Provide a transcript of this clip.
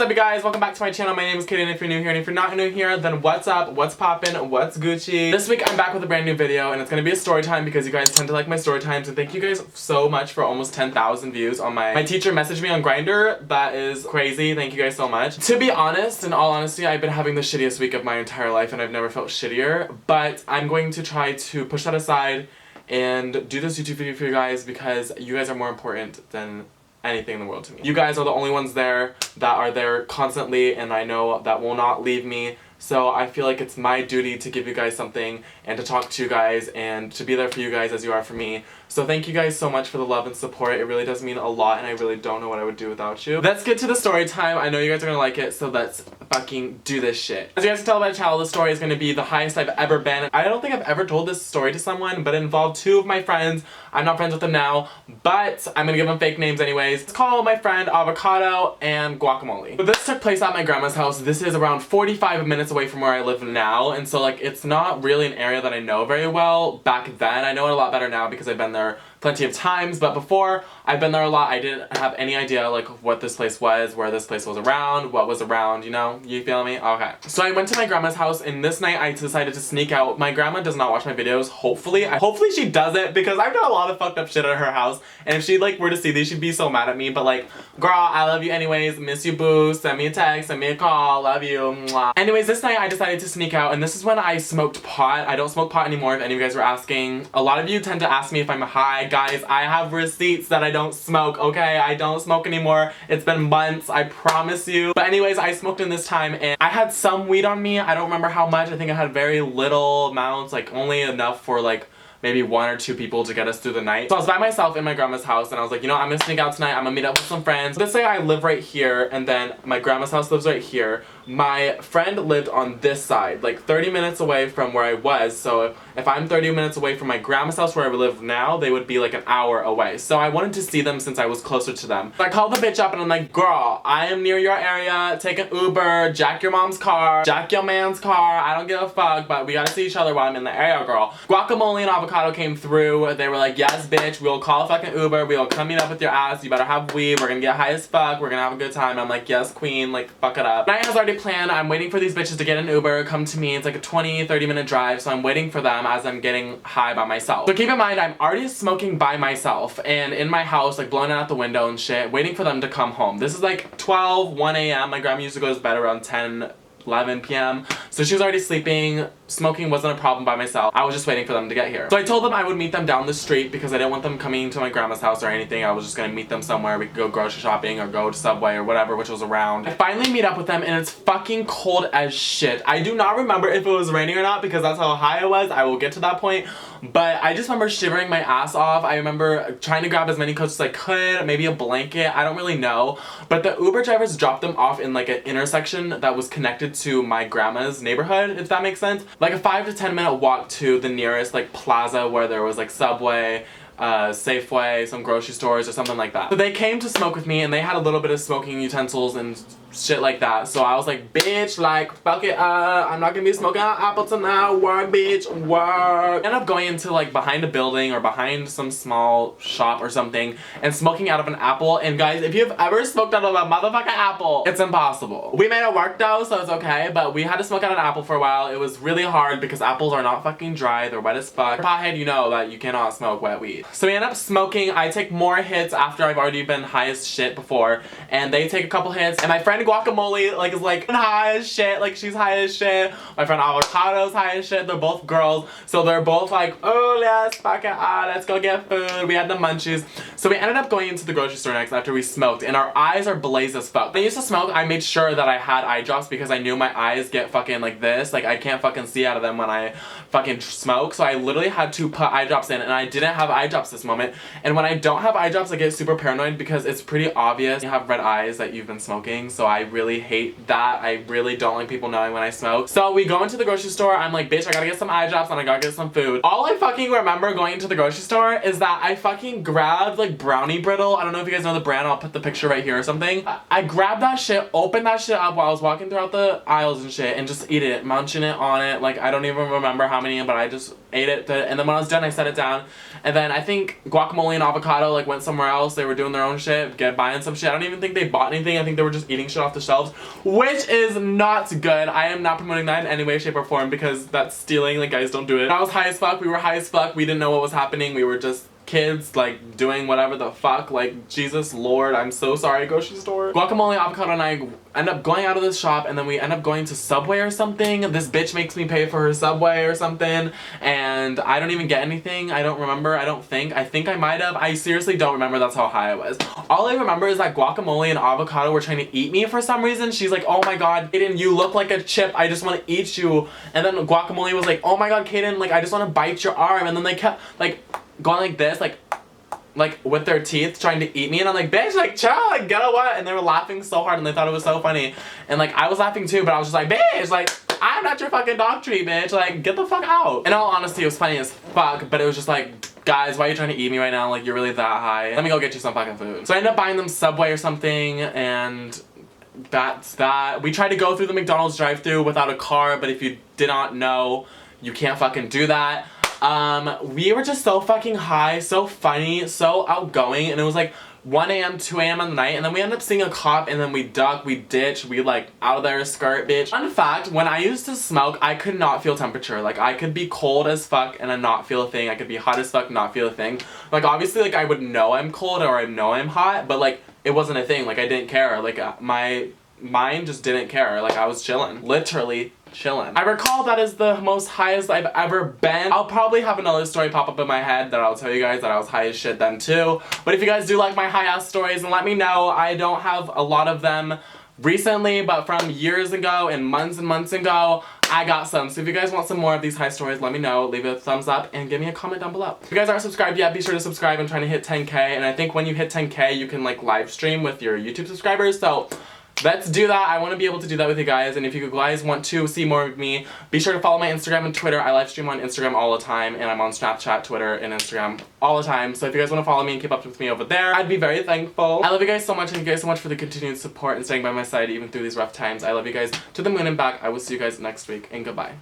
up, you guys? Welcome back to my channel. My name is Kaeden if you're new here, and if you're not new here, then what's up? What's poppin'? What's Gucci? This week I'm back with a brand new video, and it's gonna be a story time because you guys tend to like my story times, and thank you guys so much for almost 10,000 views on my teacher messaged me on Grindr. That is crazy. Thank you guys so much. To be honest, in all honesty, I've been having the shittiest week of my entire life, and I've never felt shittier, but I'm going to try to push that aside and do this YouTube video for you guys because you guys are more important than anything in the world to me. You guys are the only ones there that are there constantly, and I know that will not leave me. So I feel like it's my duty to give you guys something and to talk to you guys and to be there for you guys as you are for me. So thank you guys so much for the love and support. It really does mean a lot, and I really don't know what I would do without you. Let's get to the story time. I know you guys are gonna like it, so let's fucking do this shit. As you guys can tell by the title, the story is gonna be the highest I've ever been. I don't think I've ever told this story to someone, but it involved two of my friends. I'm not friends with them now, but I'm gonna give them fake names anyways. Let's call my friend Avocado and Guacamole. So this took place at my grandma's house. This is around 45 minutes away from where I live now, and so like it's not really an area that I know very well back then. I know it a lot better now because I've been there plenty of times, but before I've been there a lot, I didn't have any idea like what this place was, where this place was around, what was around, you know? You feel me? Okay. So I went to my grandma's house, and this night I decided to sneak out. My grandma does not watch my videos, hopefully. Hopefully she doesn't, because I've done a lot of fucked up shit at her house, and if she like were to see these, she'd be so mad at me, but like, girl, I love you anyways, miss you boo, send me a text, send me a call, love you, mwah. Anyways, this night I decided to sneak out, and this is when I smoked pot. I don't smoke pot anymore, if any of you guys were asking. A lot of you tend to ask me if I'm high. Guys, I have receipts that I don't smoke, okay? I don't smoke anymore. It's been months, I promise you. But anyways, I smoked in this time, and I had some weed on me. I don't remember how much. I think I had very little amounts, like only enough for like maybe one or two people to get us through the night. So I was by myself in my grandma's house, and I was like, you know, I'm gonna sneak out tonight. I'm gonna meet up with some friends. Let's say I live right here, and then my grandma's house lives right here. My friend lived on this side, like 30 minutes away from where I was. So if I'm 30 minutes away from my grandma's house where I live now, they would be like an hour away. So I wanted to see them since I was closer to them. So I called the bitch up, and I'm like, girl, I am near your area. Take an Uber, jack your mom's car, jack your man's car. I don't give a fuck, but we gotta see each other while I'm in the area, girl. Guacamole and Avocado came through. They were like, yes, bitch, we'll call a fucking Uber. We'll come meet up with your ass. You better have weed. We're gonna get high as fuck. We're gonna have a good time. I'm like, yes, queen. Like, fuck it up. Night has already planned. I'm waiting for these bitches to get an Uber, come to me. It's like a 20-30 minute drive, so I'm waiting for them as I'm getting high by myself. So keep in mind, I'm already smoking by myself and in my house, like blowing it out the window and shit, waiting for them to come home. This is like 12, 1 a.m. My grandma used to go to bed around 10, 11 p.m. So she was already sleeping. Smoking wasn't a problem by myself. I was just waiting for them to get here. So I told them I would meet them down the street because I didn't want them coming to my grandma's house or anything. I was just gonna meet them somewhere. We could go grocery shopping or go to Subway or whatever, which was around. I finally meet up with them, and it's fucking cold as shit. I do not remember if it was raining or not because that's how high I was. I will get to that point. But I just remember shivering my ass off. I remember trying to grab as many coats as I could, maybe a blanket, I don't really know. But the Uber drivers dropped them off in like an intersection that was connected to my grandma's neighborhood, if that makes sense. Like a 5 to 10 minute walk to the nearest like plaza where there was like Subway, Safeway, some grocery stores or something like that. So they came to smoke with me, and they had a little bit of smoking utensils and shit like that. So I was like, bitch, like, fuck it, I'm not gonna be smoking on apple tonight, work, bitch, work. I ended up going into like behind a building or behind some small shop or something and smoking out of an apple. And guys, if you've ever smoked out of a motherfucking apple, it's impossible. We made it work though, so it's okay, but we had to smoke out an apple for a while. It was really hard because apples are not fucking dry, they're wet as fuck. Pothead, you know that you cannot smoke wet weed. So we end up smoking. I take more hits after I've already been high as shit before, and they take a couple hits, and my friend Guacamole like is like high as shit, like she's high as shit. My friend Avocado's high as shit. They're both girls, so they're both like, oh, let's fucking let's go get food. We had the munchies. So we ended up going into the grocery store next after we smoked, and our eyes are blazed as fuck. When I used to smoke, I made sure that I had eye drops because I knew my eyes get fucking like this, like I can't fucking see out of them when I fucking smoke. So I literally had to put eye drops in, and I didn't have eye drops this moment. And when I don't have eye drops, I get super paranoid because it's pretty obvious you have red eyes that you've been smoking. So I really hate that. I really don't like people knowing when I smoke. So we go into the grocery store. I'm like, bitch, I gotta get some eye drops and I gotta get some food. All I fucking remember going into the grocery store is that I fucking grabbed like brownie brittle. I don't know if you guys know the brand. I'll put the picture right here or something. I grabbed that shit, opened that shit up while I was walking throughout the aisles and shit, and just eat it, munching it on it. Like, I don't even remember how many, but I just ate it. And then when I was done, I set it down. And then I think Guacamole and Avocado like went somewhere else. They were doing their own shit, buying some shit. I don't even think they bought anything. I think they were just eating shit shit off the shelves, which is not good. I am not promoting that in any way, shape, or form because that's stealing. Like, guys, don't do it. I was high as fuck. We were high as fuck. We didn't know what was happening. We were just kids, like, doing whatever the fuck. Like, Jesus Lord, I'm so sorry, grocery store. Guacamole, avocado, and I end up going out of this shop, and then we end up going to Subway or something. This bitch makes me pay for her Subway or something, and I don't even get anything. I don't remember. I think I might have. I seriously don't remember. That's how high I was. All I remember is that guacamole and avocado were trying to eat me for some reason. She's like, oh my god, Kaeden, you look like a chip. I just want to eat you. And then guacamole was like, oh my god, Kaeden, like, I just want to bite your arm. And then they kept, like, going like this, like with their teeth trying to eat me, and I'm like, bitch, like, chill, like, get away. And they were laughing so hard, and they thought it was so funny, and like, I was laughing too, but I was just like, bitch, like, I'm not your fucking dog treat, bitch, like, get the fuck out. In all honesty, it was funny as fuck, but it was just like, guys, why are you trying to eat me right now? Like, you're really that high. Let me go get you some fucking food. So I ended up buying them Subway or something, and that's that. We tried to go through the McDonald's drive-thru without a car, but if you did not know, you can't fucking do that. We were just so fucking high, so funny, so outgoing, and it was like 1 a.m., 2 a.m. on the night, and then we ended up seeing a cop, and then we duck, we ditch, we like out of their skirt, bitch. Fun fact, when I used to smoke, I could not feel temperature. Like, I could be cold as fuck and I not feel a thing. I could be hot as fuck, not feel a thing. Like, obviously, like, I would know I'm cold or I know I'm hot, but like, it wasn't a thing. Like, I didn't care. Like, my mind just didn't care. Like, I was chilling. Literally chilling. I recall that is the most highest I've ever been. I'll probably have another story pop up in my head that I'll tell you guys that I was high as shit then too. But if you guys do like my high ass stories, then let me know. I don't have a lot of them recently, but from years ago and months ago, I got some. So if you guys want some more of these high stories, let me know. Leave a thumbs up and give me a comment down below. If you guys aren't subscribed yet, be sure to subscribe. I'm trying to hit 10K, and I think when you hit 10K, you can like live stream with your YouTube subscribers. So let's do that. I want to be able to do that with you guys, and if you guys want to see more of me, be sure to follow my Instagram and Twitter. I live stream on Instagram all the time, and I'm on Snapchat, Twitter, and Instagram all the time. So if you guys want to follow me and keep up with me over there, I'd be very thankful. I love you guys so much, and thank you guys so much for the continued support and staying by my side even through these rough times. I love you guys to the moon and back. I will see you guys next week, and goodbye.